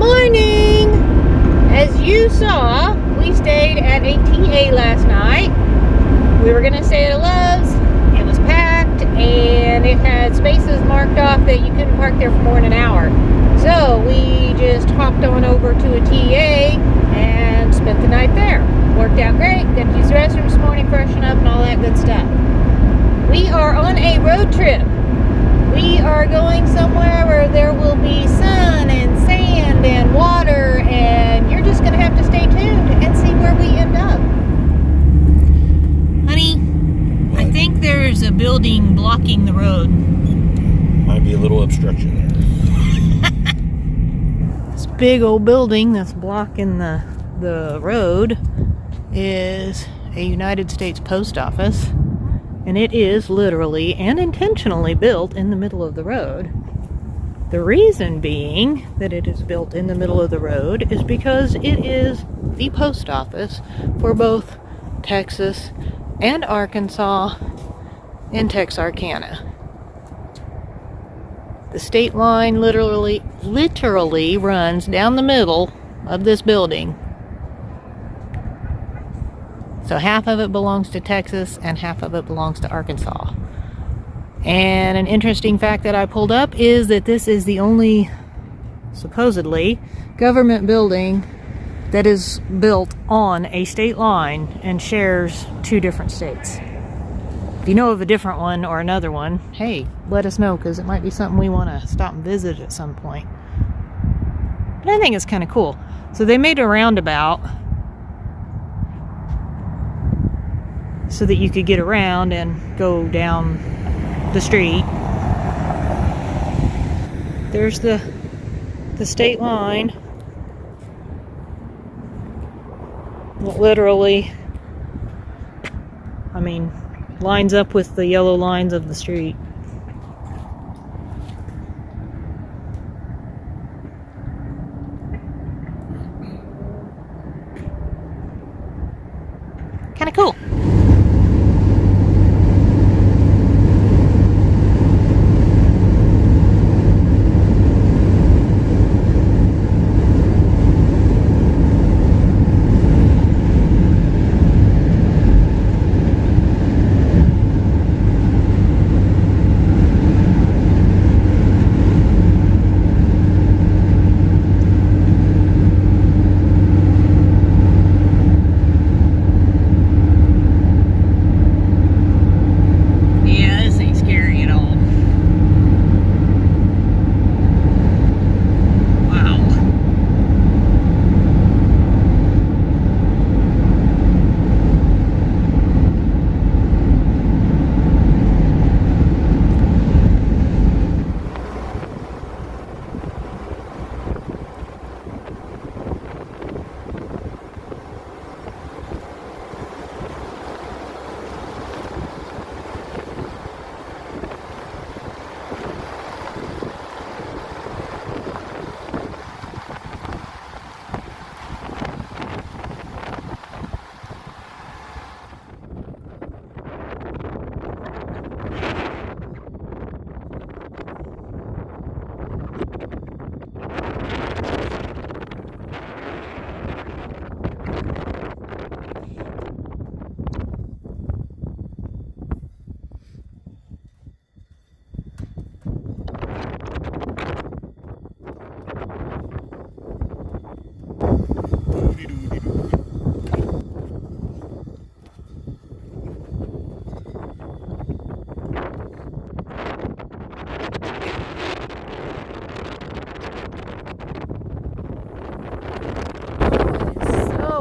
Morning! As you saw, we stayed at a TA last night. We were gonna stay at a Love's. It was packed and it had spaces marked off that you couldn't park there for more than an hour. So we just hopped on over to a TA and spent the night there. Worked out great. Got to use the restroom this morning, freshen up and all that good stuff. We are on a road trip. We are going somewhere where there will be sun and sand and water, and you're just going to have to stay tuned and see where we end up. Honey, what? I think there's a building blocking the road. Might be a little obstruction there. This big old building that's blocking the road is a United States Post Office. And it is literally and intentionally built in the middle of the road. The reason being that it is built in the middle of the road is because it is the post office for both Texas and Arkansas and Texarkana. The state line literally runs down the middle of this building. So half of it belongs to Texas and half of it belongs to Arkansas. And an interesting fact that I pulled up is that this is the only, supposedly, government building that is built on a state line and shares two different states. If you know of a different one or another one, hey, let us know, because it might be something we want to stop and visit at some point. But I think it's kind of cool. So they made a roundabout so that you could get around and go down the street. There's the state line. It literally, lines up with the yellow lines of the street. Kind of cool.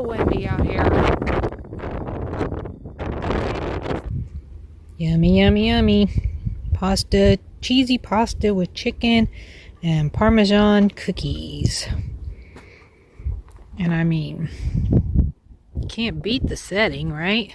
Windy out here. Yummy, yummy, yummy. Pasta, cheesy pasta with chicken and Parmesan cookies. And can't beat the setting, right?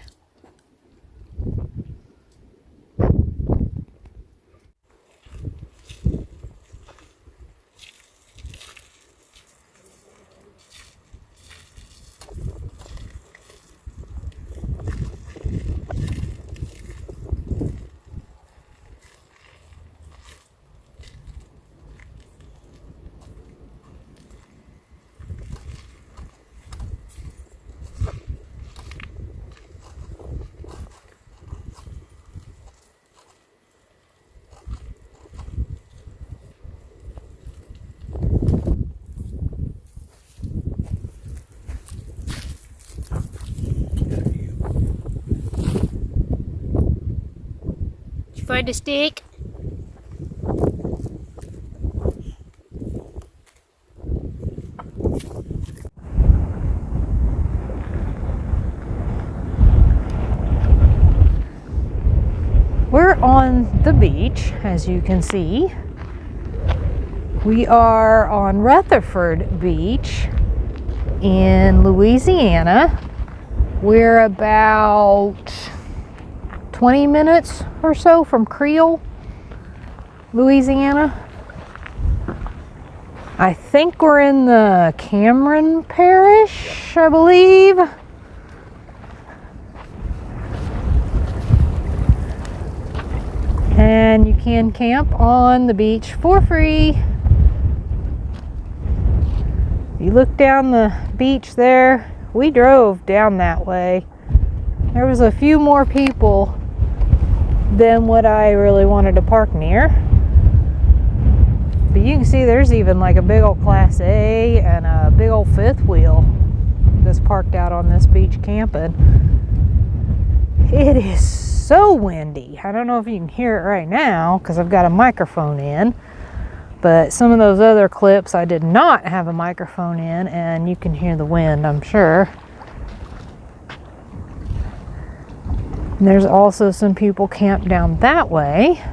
find a stick? We're on the beach, as you can see. We are on Rutherford Beach in Louisiana. We're about 20 minutes or so from Creole, Louisiana. I think we're in the Cameron Parish, I believe. And you can camp on the beach for free. You look down the beach there. We drove down that way. There was a few more people than what I really wanted to park near. But you can see there's even like a big old Class A and a big old fifth wheel that's parked out on this beach camping. It is so windy. I don't know if you can hear it right now because I've got a microphone in. But some of those other clips I did not have a microphone in, and you can hear the wind, I'm sure. And there's also some people camped down that way.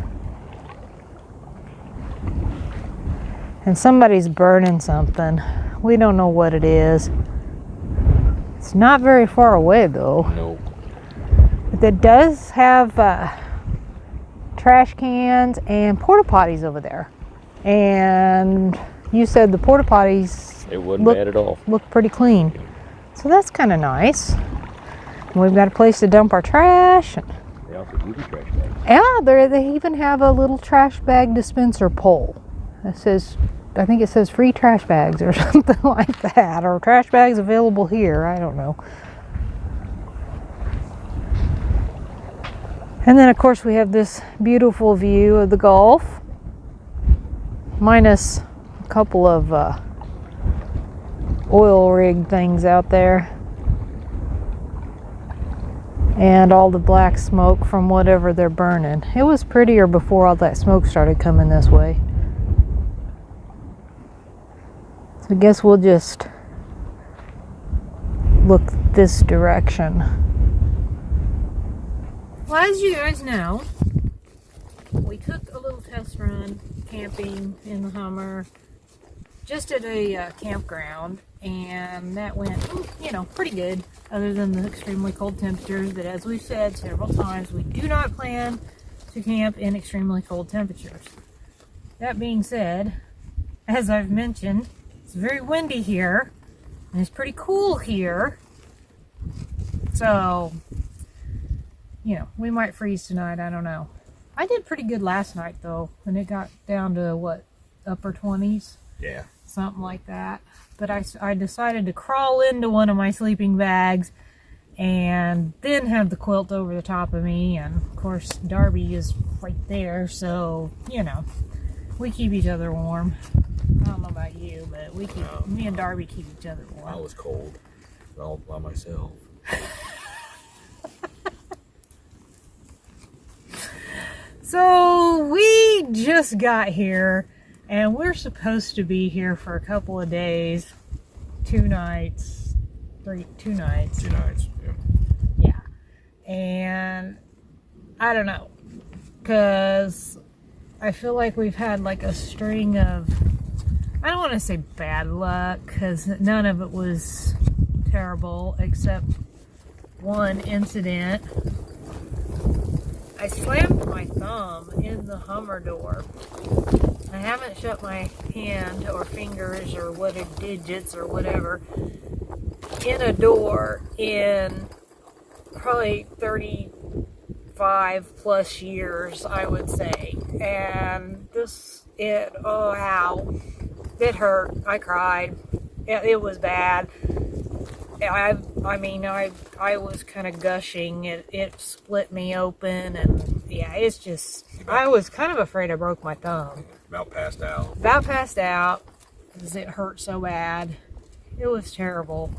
And somebody's burning something. We don't know what it is. It's not very far away though. Nope. But it does have trash cans and porta potties over there. And you said the porta potties It wasn't bad at all. look pretty clean. So that's kind of nice. And we've got a place to dump our trash. They also give you trash bags. Yeah, they even have a little trash bag dispenser pole. It says, I think it says free trash bags or something like that. Or trash bags available here. I don't know. And then of course we have this beautiful view of the Gulf. Minus a couple of oil rig things out there. And all the black smoke from whatever they're burning. It was prettier before all that smoke started coming this way. So I guess we'll just look this direction. Well, as you guys know, we took a little test run camping in the Hummer just at a campground, and that went, pretty good, other than the extremely cold temperatures. But as we've said several times, we do not plan to camp in extremely cold temperatures. That being said, as I've mentioned, it's very windy here and it's pretty cool here, so we might freeze tonight. I don't know. I did pretty good last night though, when it got down to what, upper 20s? Yeah. Something like that. But I decided to crawl into one of my sleeping bags and then have the quilt over the top of me. And of course, Darby is right there, so we keep each other warm. I don't know about you, but me and Darby keep each other warm. I was cold, all by myself. So we just got here, and we're supposed to be here for a couple of days, 2 nights, 2 nights. 2 nights, yeah. Yeah, and I don't know, because I feel like we've had like a string of, I don't want to say bad luck, because none of it was terrible, except one incident. I slammed my thumb in the Hummer door. I haven't shut my hand or fingers or digits or whatever in a door in probably 35 plus years, I would say. And it hurt. I cried. It was bad. I was kind of gushing. It split me open, and yeah, it's just, I was kind of afraid I broke my thumb. About passed out. Because it hurt so bad. It was terrible.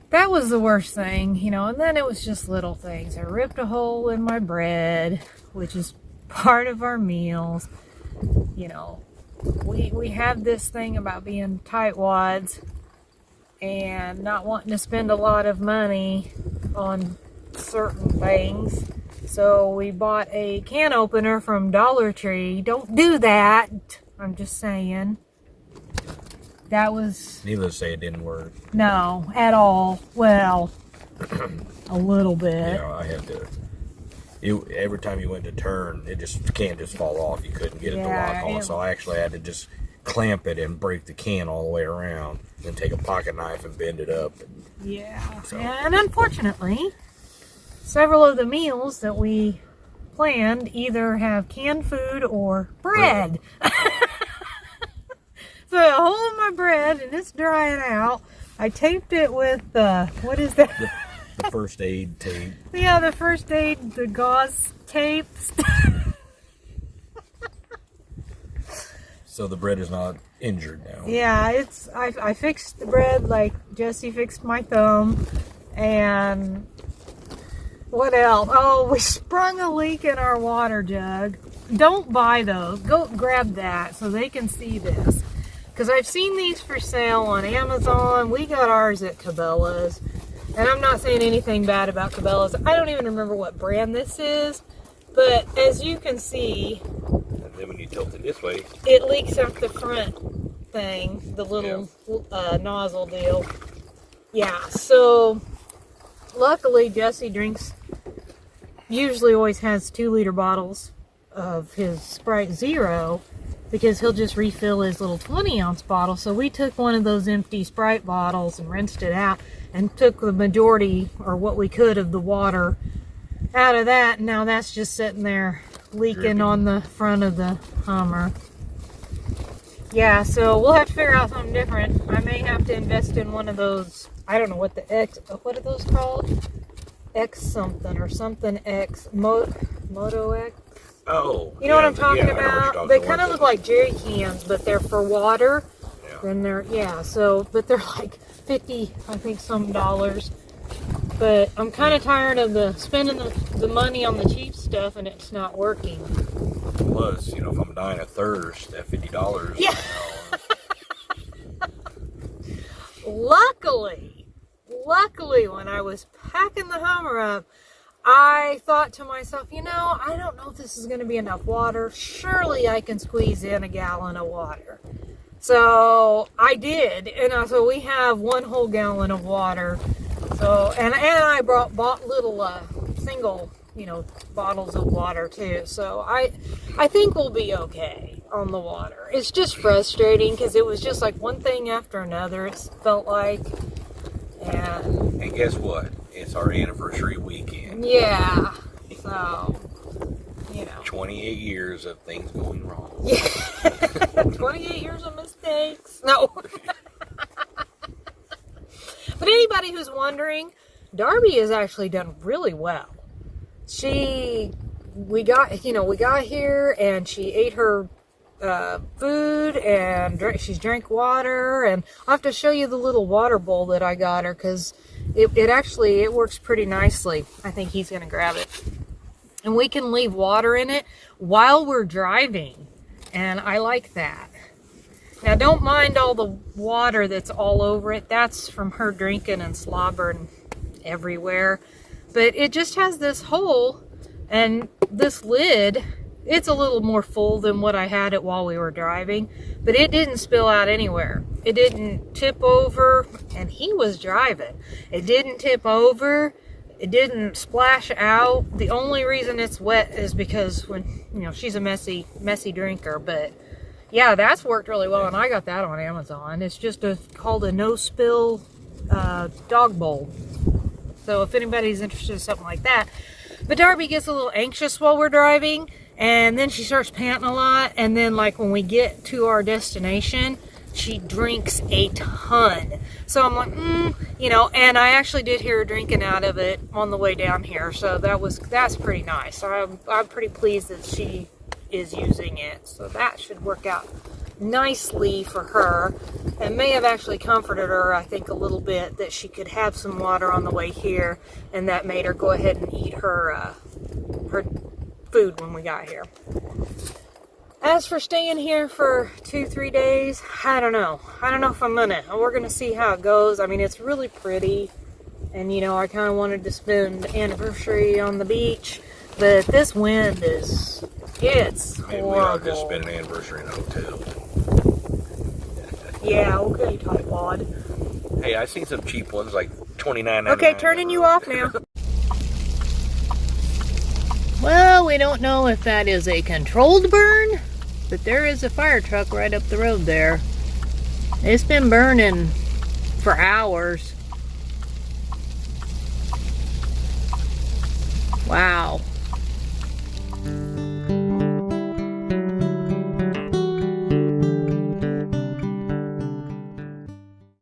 That was the worst thing, and then it was just little things. I ripped a hole in my bread, which is part of our meals. You know, we have this thing about being tightwads and not wanting to spend a lot of money on certain things. So we bought a can opener from Dollar Tree. Don't do that. I'm just saying. That was... Needless to say, it didn't work. No, at all. Well, a little bit. Yeah, I had to... every time you went to turn, the can just fall off. You couldn't get it to lock on. So I actually had to just clamp it and break the can all the way around. Then take a pocket knife and bend it up. Yeah. So. And unfortunately, several of the meals that we planned either have canned food or bread. So a hole in my bread, and it's drying out. I taped it with, what is that? The first aid tape. Yeah, the first aid, the gauze tapes. So the bread is not injured now. Yeah, I fixed the bread like Jesse fixed my thumb. And what else? Oh, we sprung a leak in our water jug. Don't buy those. Go grab that so they can see this. Because I've seen these for sale on Amazon. We got ours at Cabela's. And I'm not saying anything bad about Cabela's. I don't even remember what brand this is. But as you can see... And then when you tilt it this way... It leaks out the front thing. The little nozzle deal. Yeah, so... Luckily, Jesse usually always has 2-liter bottles of his Sprite Zero, because he'll just refill his little 20-ounce bottle. So we took one of those empty Sprite bottles and rinsed it out and took the majority, or what we could, of the water out of that. And now that's just sitting there leaking on the front of the Hummer. Yeah, so we'll have to figure out something different. I may have to invest in one of those, I don't know what what are those called? X something or something X, Moto X? Oh. You know what I'm talking about? They kind of look like jerry cans, but they're for water. Yeah. Then but they're like 50, I think, some dollars. But I'm kind of tired of spending the money on the cheap stuff, and it's not working. Plus, if I'm dying of thirst, that $50. Yeah. Luckily, when I was packing the Hummer up, I thought to myself, I don't know if this is going to be enough water. Surely I can squeeze in a gallon of water. So I did, and so we have 1 whole gallon of water. So and I bought little single bottles of water too. So I think we'll be okay on the water. It's just frustrating because it was just like one thing after another. It felt like. And guess what? It's our anniversary weekend. Yeah. So, 28 years of things going wrong. Yeah. 28 years of mistakes. No. But anybody who's wondering, Darby has actually done really well. We got here and she ate her food, and she's drank water, and I'll have to show you the little water bowl that I got her, because it works pretty nicely. I think he's gonna grab it, and we can leave water in it while we're driving, and I like that. Now don't mind all the water that's all over it. That's from her drinking and slobbering everywhere. But it just has this hole, and this lid, it's a little more full than what I had it while we were driving, but it didn't spill out anywhere. It didn't tip over, and he was driving. It didn't tip over. It didn't splash out. The only reason it's wet is because she's a messy drinker. But yeah, that's worked really well, and I got that on Amazon. It's just called a no-spill dog bowl. So if anybody's interested in something like that. But Darby gets a little anxious while we're driving, and then she starts panting a lot, and then like when we get to our destination, she drinks a ton. So I'm like, and I actually did hear her drinking out of it on the way down here, so that's pretty nice. So I'm pretty pleased that she is using it. So that should work out nicely for her, and may have actually comforted her, I think, a little bit, that she could have some water on the way here, and that made her go ahead and eat her food when we got here. As for staying here for 2-3 days, I don't know. I don't know if I'm gonna. We're gonna see how it goes. I mean, it's really pretty. And, you know, I kind of wanted to spend the anniversary on the beach. But this wind is, it's Maybe horrible. we ought to just spend an anniversary in a hotel. Yeah, okay, tightwad. Hey, I seen some cheap ones, like $29.99. Okay, turning you off now. Well, we don't know if that is a controlled burn, but there is a fire truck right up the road there. It's been burning for hours. Wow.